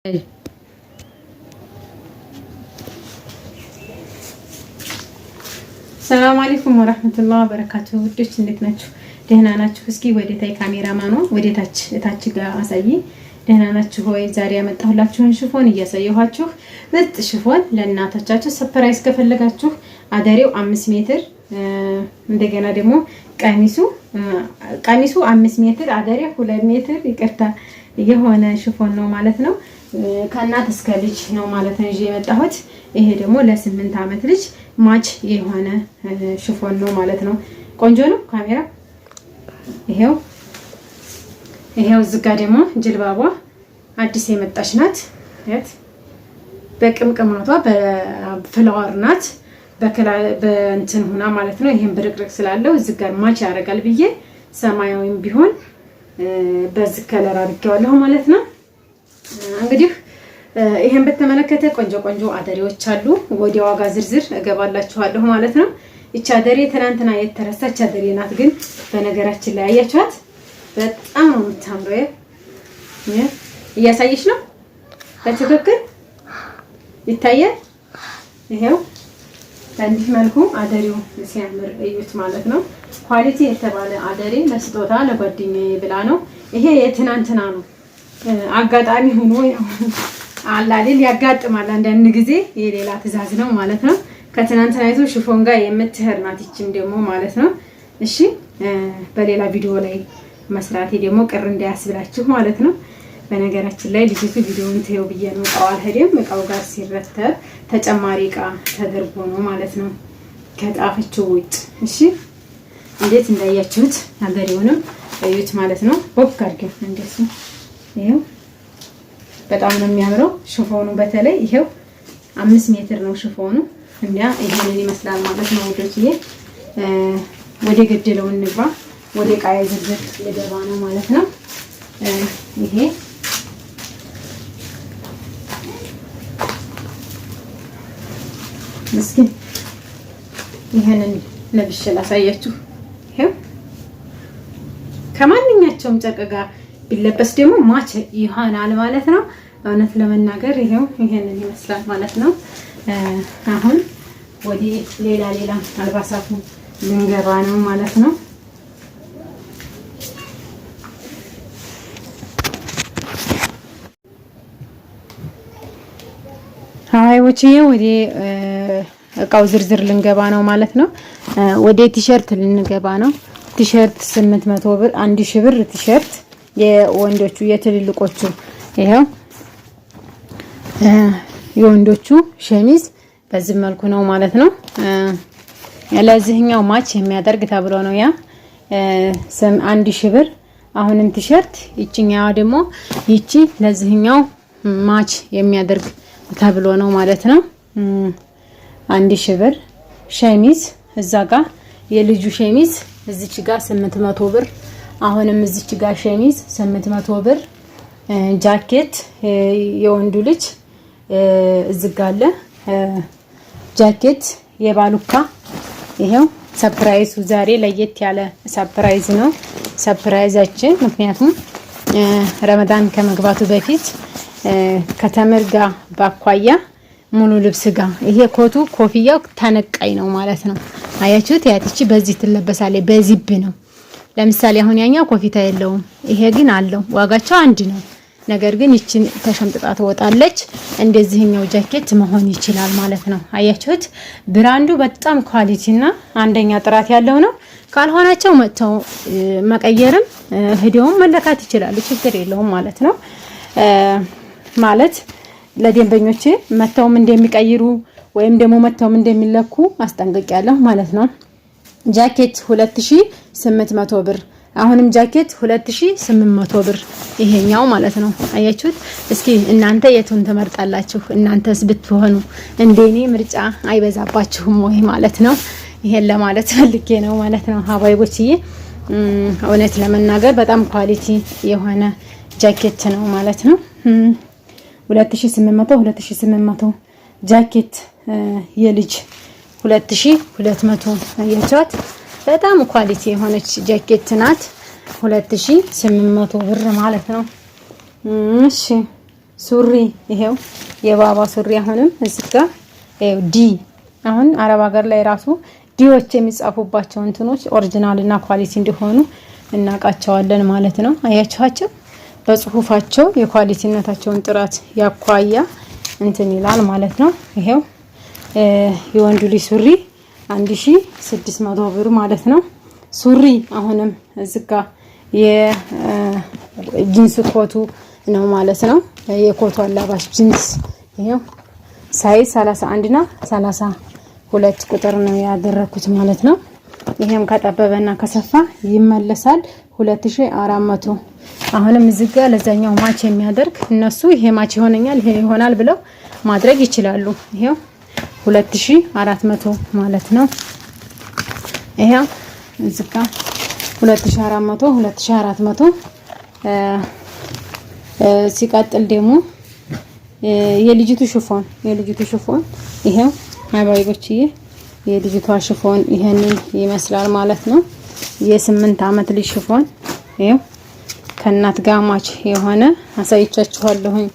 ሰላም አለይኩም ወራህመቱላሂ ወበረካቱሁ። ውዶች እንዴት ናችሁ? ደህና ናችሁ? እስኪ ወደታይ ካሜራማኑ እታች ጋር አሳይ። ደህና ናችሁ ሆይ? ዛሬ ያመጣሁላችሁን ሽፎን እያሳየኋችሁ ምርጥ ሽፎን ለእናቶቻችሁ ሰርፕራይዝ ከፈለጋችሁ አዳሬው 5 ሜትር እንደገና ደግሞ ቀሚሱ 5 ሜትር አዳሬው 2 ሜትር ይቅርታ የሆነ ሽፎን ነው ማለት ነው። ከእናት እስከ ልጅ ነው ማለት ነው ይዤ የመጣሁት። ይሄ ደግሞ ለ8 አመት ልጅ ማች የሆነ ሽፎን ነው ማለት ነው። ቆንጆ ነው ካሜራ። ይሄው እዚህ ጋር ደግሞ ጅልባቧ አዲስ የመጣች ናት። በቅምቅማቷ በፍላወር ናት በእንትን ሆና ማለት ነው። ይሄን ብርቅርቅ ስላለው እዚህ ጋር ማች ያደርጋል ብዬ ሰማያዊም ቢሆን በዚህ ከለር አድርጌዋለሁ ማለት ነው። እንግዲህ ይሄን በተመለከተ ቆንጆ አደሬዎች አሉ። ወደ ዋጋ ዝርዝር እገባላችኋለሁ ማለት ነው። እቺ አደሬ ትናንትና የተረሳች አደሬ ናት፣ ግን በነገራችን ላይ አያችኋት በጣም ነው የምታምረው። እያሳየች ነው በትክክል ይታያል። ይሄው በእንዲህ መልኩ አደሬው ሲያምር እዩት ማለት ነው። ኳሊቲ የተባለ አደሬ ለስጦታ ለጓደኛዬ ብላ ነው። ይሄ የትናንትና ነው። አጋጣሚ ሆኖ ያው አላሊል ያጋጥማል አንዳንድ ጊዜ የሌላ ትዕዛዝ ነው ማለት ነው። ከትናንትና አይቶ ሽፎን ጋር የምትሄድ ናት ይችም ደግሞ ማለት ነው። እሺ በሌላ ቪዲዮ ላይ መስራቴ ደግሞ ቅር እንዳያስብላችሁ ማለት ነው። በነገራችን ላይ ልጅቱ ቪዲዮውን ተየው ብዬ ነው እቃው አልሄደም። እቃው ጋር ሲረተብ ተጨማሪ እቃ ተደርጎ ነው ማለት ነው ከጣፈችው ውጭ። እሺ እንዴት እንዳያችሁት አገሬውንም እዩት ማለት ነው። ቦክ አድርገን እንደዚህ ይሄው በጣም ነው የሚያምረው ሽፎኑ። በተለይ ይሄው 5 ሜትር ነው ሽፎኑ። እንዲያ ይሄንን ይመስላል ማለት ነው ወዶችዬ። ወደ ገደለው እንግባ። ወደ ቃይ ዝርዝር ልገባ ነው ማለት ነው። ይሄ እስኪ ይሄንን ለብሼ ላሳያችሁ። ይሄው ከማንኛቸውም ጨርቅ ጋር ቢለበስ ደግሞ ማች ይሆናል ማለት ነው። እውነት ለመናገር ይሄው ይሄንን ይመስላል ማለት ነው። አሁን ወደ ሌላ አልባሳቱ ልንገባ ነው ማለት ነው። ሃይዎችዬ ወደ እቃው ዝርዝር ልንገባ ነው ማለት ነው። ወደ ቲሸርት ልንገባ ነው። ቲሸርት 800 ብር 1000 ብር ቲሸርት የወንዶቹ የትልልቆቹ ይሄው የወንዶቹ ሸሚዝ በዚህ መልኩ ነው ማለት ነው። ለዚህኛው ማች የሚያደርግ ተብሎ ነው ያ 1000 ብር። አሁንም ቲሸርት ይቺኛዋ ደግሞ ይቺ ለዚህኛው ማች የሚያደርግ ተብሎ ነው ማለት ነው። 1000 ብር ሸሚዝ እዛ ጋር የልጁ ሸሚዝ እዚች ጋር 800 ብር። አሁንም እዚች ጋር ሸሚዝ 800 ብር። ጃኬት የወንዱ ልጅ እዝጋለ ጃኬት የባሉካ ይሄው ሰርፕራይዙ ዛሬ ለየት ያለ ሰርፕራይዝ ነው ሰርፕራይዛችን። ምክንያቱም ረመዳን ከመግባቱ በፊት ከተምር ጋር ባኳያ ሙሉ ልብስ ጋር ይሄ ኮቱ ኮፍያው ተነቃይ ነው ማለት ነው። አያችሁት? ያትቺ በዚህ ትለበሳለች በዚብ ነው። ለምሳሌ አሁን ያኛው ኮፊታ የለውም፣ ይሄ ግን አለው። ዋጋቸው አንድ ነው። ነገር ግን ይችን ተሸምጥጣ ትወጣለች። እንደዚህኛው ጃኬት መሆን ይችላል ማለት ነው። አያችሁት? ብራንዱ በጣም ኳሊቲና አንደኛ ጥራት ያለው ነው። ካልሆናቸው መተው መቀየርም ሄደውም መለካት ይችላሉ። ችግር የለውም ማለት ነው። ማለት ለደንበኞቼ መተውም እንደሚቀይሩ ወይም ደግሞ መተውም እንደሚለኩ አስጠንቅቄያለሁ ማለት ነው። ጃኬት 2800 ብር። አሁንም ጃኬት 2800 ብር ይሄኛው ማለት ነው። አያችሁት? እስኪ እናንተ የቱን ትመርጣላችሁ? እናንተስ ብትሆኑ እንደኔ ምርጫ አይበዛባችሁም ወይ ማለት ነው። ይሄን ለማለት ፈልጌ ነው ማለት ነው ሀባይቦችዬ። እውነት ለመናገር በጣም ኳሊቲ የሆነ ጃኬት ነው ማለት ነው። 2800 ጃኬት የልጅ 2200 አያችኋት? በጣም ኳሊቲ የሆነች ጃኬት ናት። 2800 ብር ማለት ነው። እሺ ሱሪ ይሄው የባባ ሱሪ አሁንም እዚህ ጋር ይሄው ዲ አሁን አረብ ሀገር ላይ ራሱ ዲዎች የሚጻፉባቸው እንትኖች ኦሪጂናል እና ኳሊቲ እንዲሆኑ እናቃቸዋለን ማለት ነው። አያችኋቸው በጽሁፋቸው የኳሊቲነታቸውን ጥራት ያኳያ እንትን ይላል ማለት ነው። ይሄው የወንዱ ልጅ ሱሪ 1600 ብር ማለት ነው። ሱሪ አሁንም እዚህ ጋር የጂንስ ኮቱ ነው ማለት ነው። የኮቱ አላባሽ ጂንስ ይሄው ሳይዝ 31 እና 32 ቁጥር ነው ያደረኩት ማለት ነው። ይሄም ከጠበበና ከሰፋ ይመለሳል 2400። አሁንም እዚህ ጋር ለዛኛው ማች የሚያደርግ እነሱ ይሄ ማች ይሆነኛል ይሄ ይሆናል ብለው ማድረግ ይችላሉ። ይሄው 2400 ማለት ነው። ይሄው እዚህ ጋር 2400 2400 ሲቀጥል ደግሞ የልጅቱ ሽፎን ይሄው አባይቦችዬ የልጅቷ ሽፎን ይሄንን ይመስላል ማለት ነው። የ8 አመት ልጅ ሽፎን ይሄው ከእናት ጋር ማች የሆነ አሳይቻችኋለሁኝ።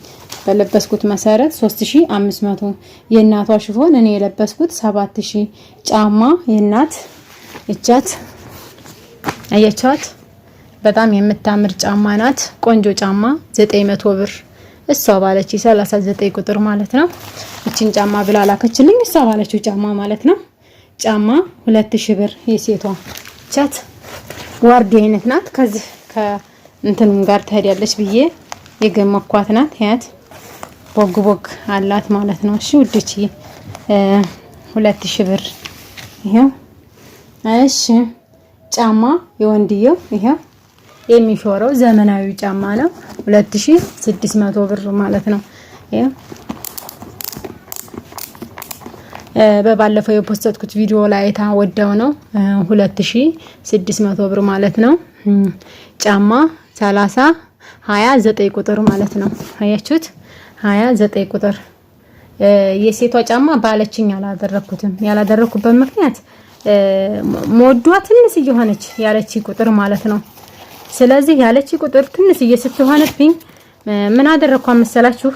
በለበስኩት መሰረት 3500 የእናቷ ሽፎን እኔ የለበስኩት 7000። ጫማ የእናት እጃት አያቻት በጣም የምታምር ጫማ ናት። ቆንጆ ጫማ 900 ብር እሷ ባለች 39 ቁጥር ማለት ነው። እቺን ጫማ ብላ ላከችልኝ እሷ ባለችው ጫማ ማለት ነው። ጫማ 2000 ብር የሴቷ ቻት ዋርዲ አይነት ናት። ከዚህ ከእንትንም ጋር ትሄዳለች ብዬ የገመኳት ናት። ያት ቦግ አላት ማለት ነው። እሺ ውድቺ 2000 ብር ይሄው። እሺ ጫማ የወንድየው ይሄው የሚሾረው ዘመናዊ ጫማ ነው 2600 ብር ማለት ነው። ይሄው በባለፈው የፖስተትኩት ቪዲዮ ላይ አይታ ወደው ነው 2600 ብር ማለት ነው። ጫማ 29 ቁጥር ማለት ነው። አያችሁት 29 ቁጥር የሴቷ ጫማ ባለችኝ ያላደረኩበት ምክንያት ሞዷ ትንሽ እየሆነች ያለች ቁጥር ማለት ነው። ስለዚህ ያለች ቁጥር ትንሽ እየስትሆነብኝ ምን አደረኩ መሰላችሁ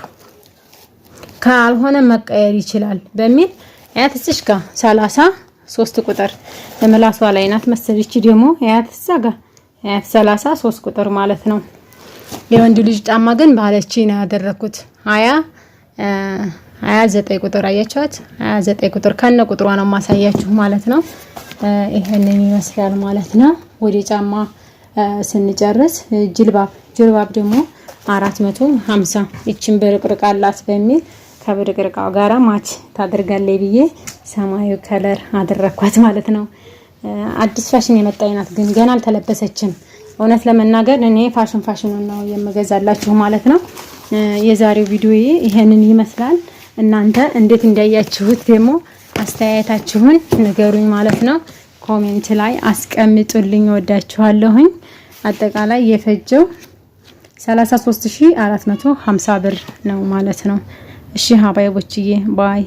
ካልሆነ መቀየር ይችላል በሚል አያትስሽ ጋር 33 ቁጥር ለምላሷ ላይ ናት መሰለች ደግሞ አያትሳ ጋር 33 ቁጥር ማለት ነው። የወንድ ልጅ ጫማ ግን ባለች ነው ያደረኩት 29 ቁጥር አያቻት 29 ቁጥር ከነ ቁጥሯ ነው ማሳያችሁ ማለት ነው። ይሄንን ይመስላል ማለት ነው። ወደ ጫማ ስንጨርስ ጅልባብ ደግሞ 450 እቺን ብርቅርቅ አላት በሚል ከብርቅርቃው ጋራ ማች ታደርጋለች ብዬ ሰማያዊ ከለር አደረኳት ማለት ነው። አዲስ ፋሽን የመጣ አይናት ግን ገና አልተለበሰችም። እውነት ለመናገር እኔ ፋሽን ነው የምገዛላችሁ ማለት ነው። የዛሬው ቪዲዮዬ ይሄንን ይመስላል። እናንተ እንዴት እንዳያችሁት ደግሞ አስተያየታችሁን ንገሩኝ ማለት ነው። ኮሜንት ላይ አስቀምጡልኝ። ወዳችኋለሁኝ። አጠቃላይ የፈጀው 33450 ብር ነው ማለት ነው። እሺ ሀባይቦችዬ ባይ